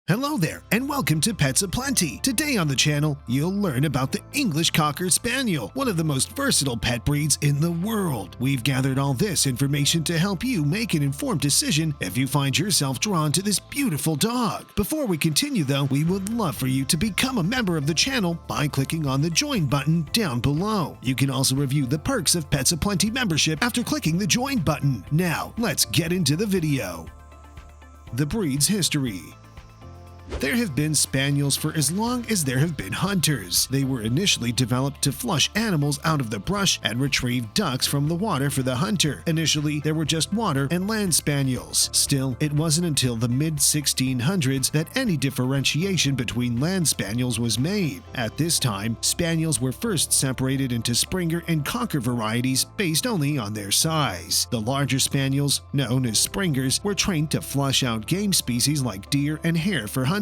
Hello there, and welcome to Pets Aplenty. Today on the channel, you'll learn about the English Cocker Spaniel, one of the most versatile pet breeds in the world. We've gathered all this information to help you make an informed decision if you find yourself drawn to this beautiful dog. Before we continue though, we would love for you to become a member of the channel by clicking on the Join button down below. You can also review the perks of Pets Aplenty membership after clicking the Join button. Now, let's get into the video. The breed's history. There have been Spaniels for as long as there have been hunters. They were initially developed to flush animals out of the brush and retrieve ducks from the water for the hunter. Initially, there were just water and land Spaniels. Still, it wasn't until the mid-1600s that any differentiation between land Spaniels was made. At this time, Spaniels were first separated into Springer and Cocker varieties based only on their size. The larger Spaniels, known as Springers, were trained to flush out game species like deer and hare for hunters.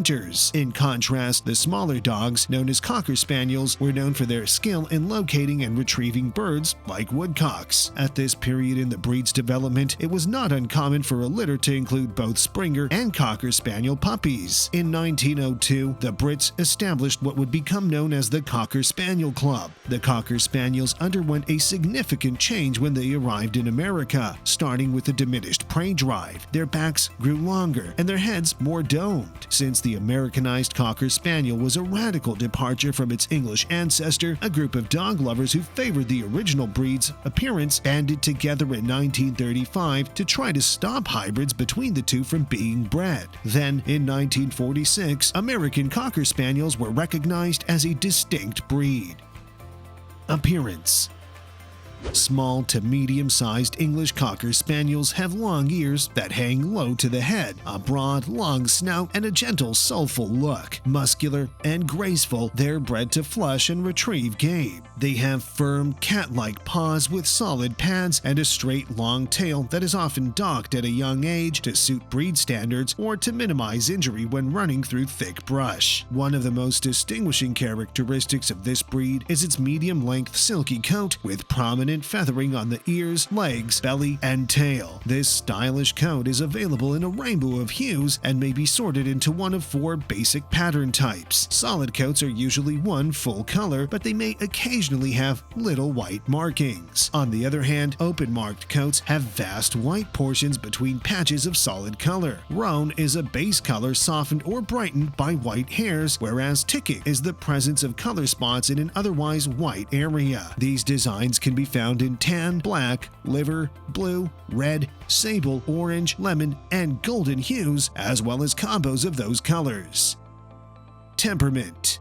In contrast, the smaller dogs, known as Cocker Spaniels, were known for their skill in locating and retrieving birds like woodcocks. At this period in the breed's development, it was not uncommon for a litter to include both Springer and Cocker Spaniel puppies. In 1902, the Brits established what would become known as the Cocker Spaniel Club. The Cocker Spaniels underwent a significant change when they arrived in America, starting with a diminished prey drive. Their backs grew longer and their heads more domed. Since the Americanized Cocker Spaniel was a radical departure from its English ancestor, a group of dog lovers who favored the original breed's appearance banded together in 1935 to try to stop hybrids between the two from being bred. Then, in 1946, American Cocker Spaniels were recognized as a distinct breed. Appearance. Small to medium-sized English Cocker Spaniels have long ears that hang low to the head, a broad, long snout, and a gentle, soulful look. Muscular and graceful, they're bred to flush and retrieve game. They have firm, cat-like paws with solid pads and a straight, long tail that is often docked at a young age to suit breed standards or to minimize injury when running through thick brush. One of the most distinguishing characteristics of this breed is its medium-length silky coat with prominent feathering on the ears, legs, belly, and tail. This stylish coat is available in a rainbow of hues and may be sorted into one of 4 basic pattern types. Solid coats are usually one full color, but they may occasionally have little white markings. On the other hand, open-marked coats have vast white portions between patches of solid color. Roan is a base color softened or brightened by white hairs, whereas ticking is the presence of color spots in an otherwise white area. These designs can be found in tan, black, liver, blue, red, sable, orange, lemon, and golden hues, as well as combos of those colors. Temperament.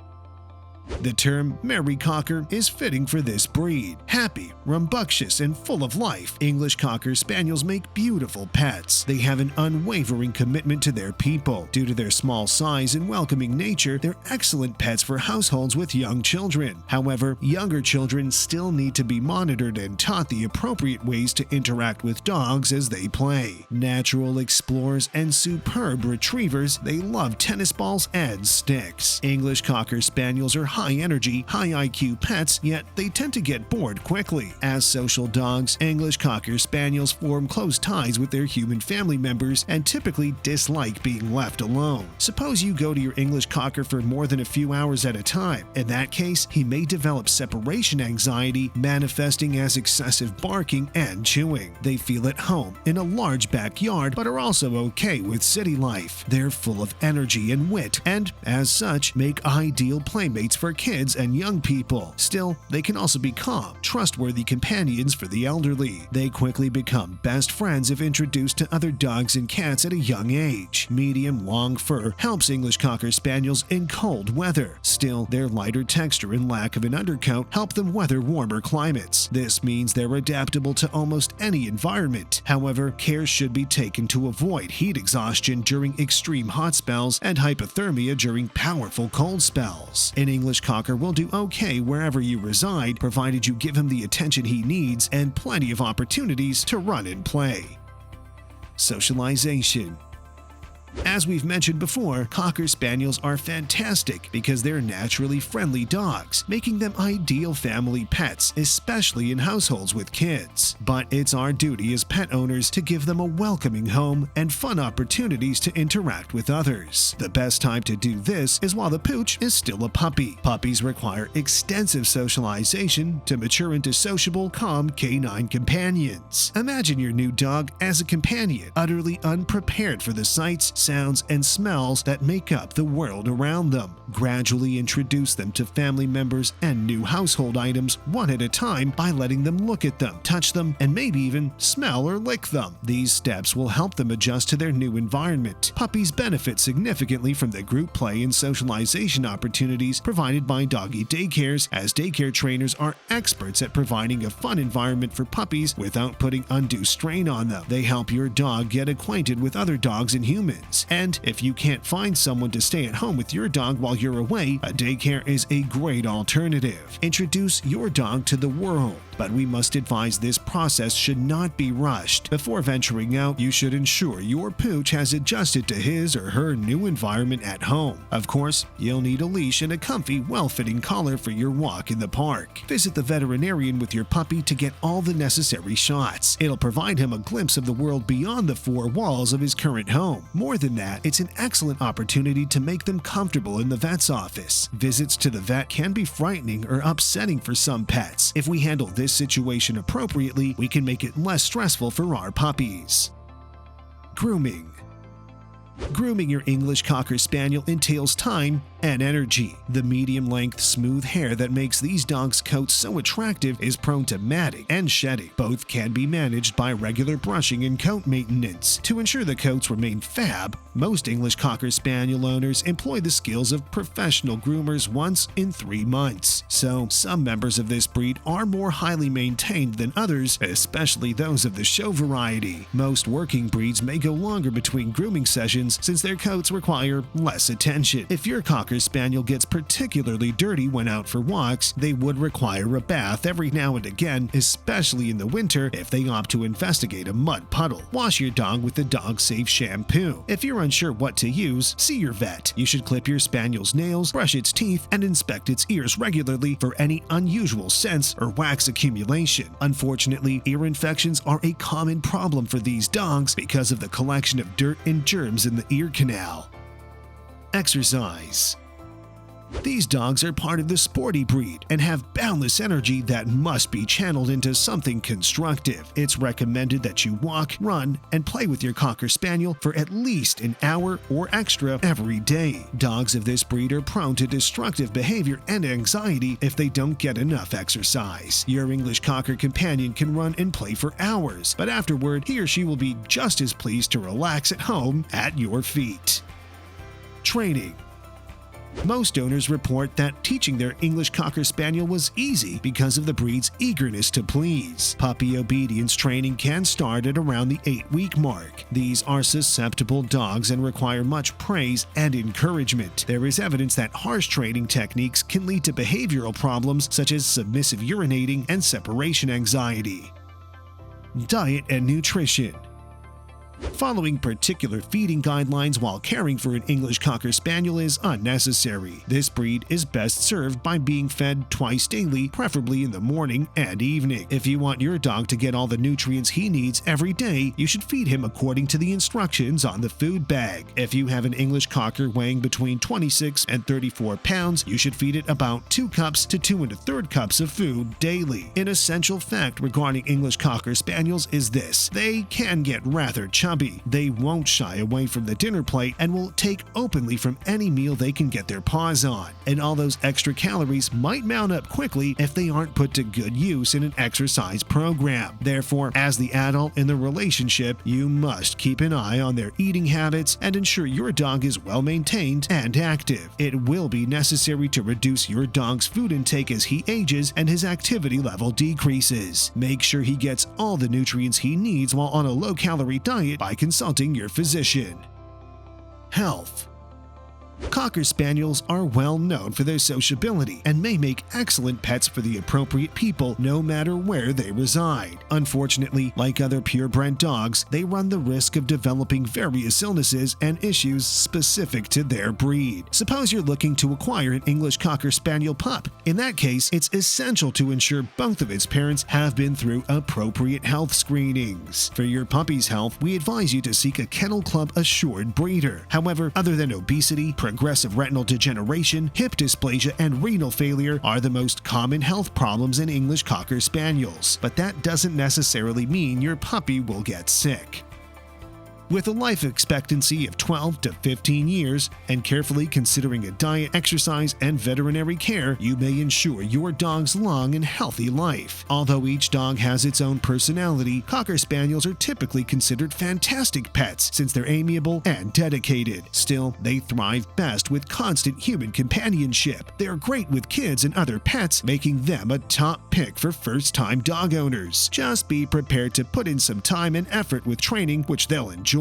The term Merry Cocker is fitting for this breed. Happy, rambunctious, and full of life, English Cocker Spaniels make beautiful pets. They have an unwavering commitment to their people. Due to their small size and welcoming nature, they're excellent pets for households with young children. However, younger children still need to be monitored and taught the appropriate ways to interact with dogs as they play. Natural explorers and superb retrievers, they love tennis balls and sticks. English Cocker Spaniels are high-energy, high-IQ pets, yet they tend to get bored quickly. As social dogs, English Cocker Spaniels form close ties with their human family members and typically dislike being left alone. Suppose you go to your English Cocker for more than a few hours at a time. In that case, he may develop separation anxiety, manifesting as excessive barking and chewing. They feel at home in a large backyard, but are also okay with city life. They're full of energy and wit, and, as such, make ideal playmates for kids and young people. Still, they can also be calm, trustworthy companions for the elderly. They quickly become best friends if introduced to other dogs and cats at a young age. Medium long fur helps English Cocker Spaniels in cold weather. Still, their lighter texture and lack of an undercoat help them weather warmer climates. This means they're adaptable to almost any environment. However, care should be taken to avoid heat exhaustion during extreme hot spells and hypothermia during powerful cold spells. An English Cocker will do okay wherever you reside, provided you give him the attention he needs and plenty of opportunities to run and play. Socialization. As we've mentioned before, Cocker Spaniels are fantastic because they're naturally friendly dogs, making them ideal family pets, especially in households with kids. But it's our duty as pet owners to give them a welcoming home and fun opportunities to interact with others. The best time to do this is while the pooch is still a puppy. Puppies require extensive socialization to mature into sociable, calm canine companions. Imagine your new dog as a companion, utterly unprepared for the sights, sounds, and smells that make up the world around them. Gradually introduce them to family members and new household items one at a time by letting them look at them, touch them, and maybe even smell or lick them. These steps will help them adjust to their new environment. Puppies benefit significantly from the group play and socialization opportunities provided by doggy daycares, as daycare trainers are experts at providing a fun environment for puppies without putting undue strain on them. They help your dog get acquainted with other dogs and humans. And if you can't find someone to stay at home with your dog while you're away, a daycare is a great alternative. Introduce your dog to the world. But we must advise this process should not be rushed. Before venturing out, you should ensure your pooch has adjusted to his or her new environment at home. Of course, you'll need a leash and a comfy, well-fitting collar for your walk in the park. Visit the veterinarian with your puppy to get all the necessary shots. It'll provide him a glimpse of the world beyond the four walls of his current home. More than that, it's an excellent opportunity to make them comfortable in the vet's office. Visits to the vet can be frightening or upsetting for some pets. If we handle this situation appropriately, we can make it less stressful for our puppies. Grooming. Grooming your English Cocker Spaniel entails time and energy. The medium-length, smooth hair that makes these dogs' coats so attractive is prone to matting and shedding. Both can be managed by regular brushing and coat maintenance. To ensure the coats remain fab, most English Cocker Spaniel owners employ the skills of professional groomers once in 3 months. So, some members of this breed are more highly maintained than others, especially those of the show variety. Most working breeds may go longer between grooming sessions since their coats require less attention. If your Cocker Spaniel gets particularly dirty when out for walks, they would require a bath every now and again, especially in the winter if they opt to investigate a mud puddle. Wash your dog with the dog-safe shampoo. If you're unsure what to use, see your vet. You should clip your Spaniel's nails, brush its teeth, and inspect its ears regularly for any unusual scents or wax accumulation. Unfortunately, ear infections are a common problem for these dogs because of the collection of dirt and germs in the ear canal. Exercise. These dogs are part of the sporty breed and have boundless energy that must be channeled into something constructive. It's recommended that you walk, run, and play with your Cocker Spaniel for at least an hour or extra every day. Dogs of this breed are prone to destructive behavior and anxiety if they don't get enough exercise. Your English Cocker companion can run and play for hours, but afterward, he or she will be just as pleased to relax at home at your feet. Training. Most owners report that teaching their English Cocker Spaniel was easy because of the breed's eagerness to please. Puppy obedience training can start at around the 8-week mark. These are susceptible dogs and require much praise and encouragement. There is evidence that harsh training techniques can lead to behavioral problems such as submissive urinating and separation anxiety. Diet and nutrition. Following particular feeding guidelines while caring for an English Cocker Spaniel is unnecessary. This breed is best served by being fed twice daily, preferably in the morning and evening. If you want your dog to get all the nutrients he needs every day, you should feed him according to the instructions on the food bag. If you have an English Cocker weighing between 26 and 34 pounds, you should feed it about 2 cups to 2 1/3 cups of food daily. An essential fact regarding English Cocker Spaniels is this: they can get rather chubby. They won't shy away from the dinner plate and will take openly from any meal they can get their paws on. And all those extra calories might mount up quickly if they aren't put to good use in an exercise program. Therefore, as the adult in the relationship, you must keep an eye on their eating habits and ensure your dog is well maintained and active. It will be necessary to reduce your dog's food intake as he ages and his activity level decreases. Make sure he gets all the nutrients he needs while on a low-calorie diet by consulting your physician. Health. Cocker Spaniels are well known for their sociability and may make excellent pets for the appropriate people no matter where they reside. Unfortunately, like other purebred dogs, they run the risk of developing various illnesses and issues specific to their breed. Suppose you're looking to acquire an English Cocker Spaniel pup. In that case, it's essential to ensure both of its parents have been through appropriate health screenings. For your puppy's health, we advise you to seek a Kennel Club assured breeder. However, other than obesity, progressive retinal degeneration, hip dysplasia, and renal failure are the most common health problems in English Cocker Spaniels. But that doesn't necessarily mean your puppy will get sick. With a life expectancy of 12 to 15 years and carefully considering a diet, exercise, and veterinary care, you may ensure your dog's long and healthy life. Although each dog has its own personality, Cocker Spaniels are typically considered fantastic pets since they're amiable and dedicated. Still, they thrive best with constant human companionship. They are great with kids and other pets, making them a top pick for first-time dog owners. Just be prepared to put in some time and effort with training, which they'll enjoy.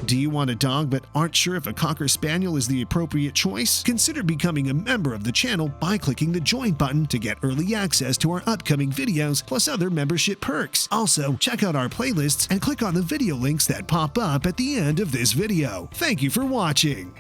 Do you want a dog but aren't sure if a Cocker Spaniel is the appropriate choice? Consider becoming a member of the channel by clicking the join button to get early access to our upcoming videos plus other membership perks. Also, check out our playlists and click on the video links that pop up at the end of this video. Thank you for watching.